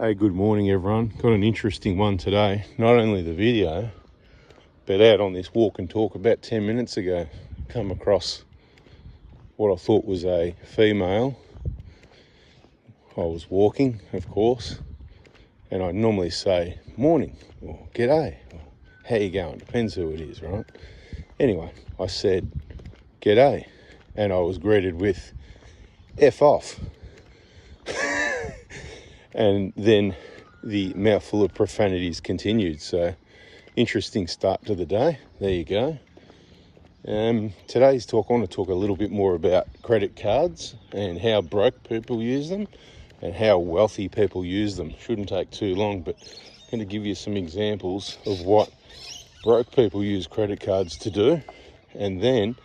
Hey, good morning everyone. Got an interesting one today. Not only the video, but out on this walk and talk about 10 minutes ago, come across what I thought was a female. I was walking, of course, and I normally say morning or g'day or how you going, depends who it is, right? Anyway, I said g'day and I was greeted with F off. And then the mouthful of profanities continued. So interesting start to the day. There you go. Today's talk, I want to talk a little bit more about credit cards and how broke people use them and how wealthy people use them. Shouldn't take too long, but I'm going to give you some examples of what broke people use credit cards to do, and then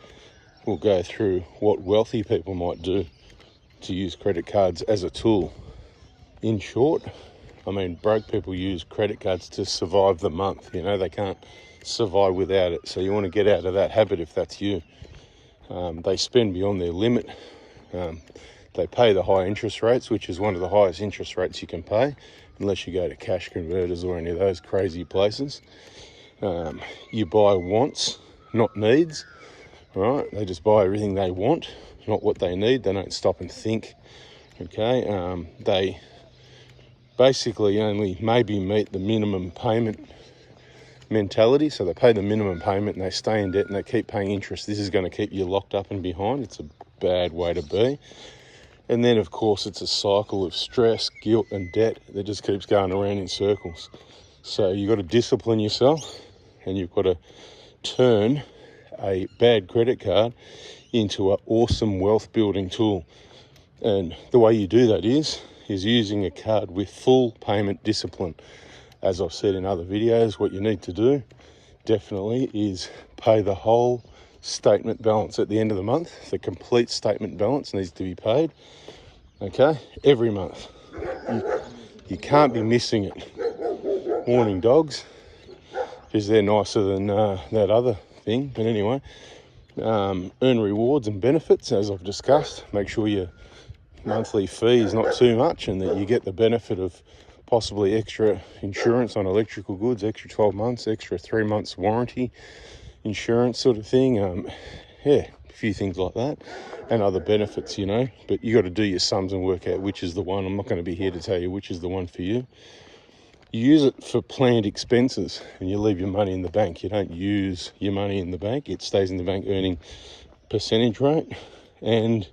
we'll go through what wealthy people might do to use credit cards as a tool. In short, I mean, broke people use credit cards to survive the month. You know, they can't survive without it. So you want to get out of that habit if that's you. They spend beyond their limit. They pay the high interest rates, which is one of the highest interest rates you can pay, unless you go to cash converters or any of those crazy places. You buy wants, not needs, right? They just buy everything they want, not what they need. They don't stop and think, okay? They basically only maybe meet the minimum payment mentality. So they pay the minimum payment and they stay in debt and they keep paying interest. This is going to keep you locked up and behind. It's a bad way to be. And then, of course, it's a cycle of stress, guilt and debt that just keeps going around in circles. So you've got to discipline yourself and you've got to turn a bad credit card into an awesome wealth building tool. And the way you do that is using a card with full payment discipline. As I've said in other videos, what you need to do definitely is pay the whole statement balance at the end of the month. The complete statement balance needs to be paid, okay, every month. You can't be missing it. Warning dogs, because they're nicer than that other thing. But anyway, earn rewards and benefits, as I've discussed. Make sure your monthly fee is not too much and that you get the benefit of possibly extra insurance on electrical goods, extra 12 months, extra 3 months warranty insurance sort of thing. Yeah, a few things like that and other benefits, you know, but you got to do your sums and work out which is the one. I'm not going to be here to tell you which is the one for you. You use it for planned expenses and you leave your money in the bank. You don't use your money in the bank. It stays in the bank earning percentage rate, and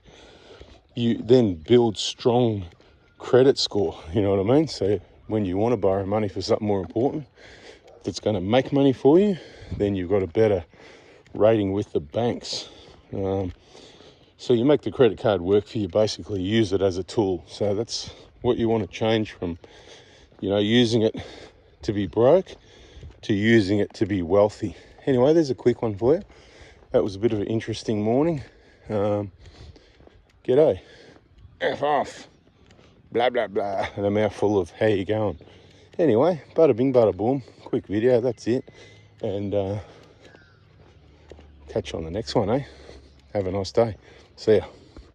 you then build strong credit score, you know what I mean? So when you want to borrow money for something more important that's going to make money for you, then you've got a better rating with the banks. So you make the credit card work for you, basically use it as a tool. So that's what you want to change from, you know, using it to be broke to using it to be wealthy. Anyway, there's a quick one for you. That was a bit of an interesting morning. G'day, F off, blah, blah, blah, and a mouthful of how you going. Anyway, bada bing, bada boom, quick video, that's it. And catch you on the next one, eh? Have a nice day. See ya.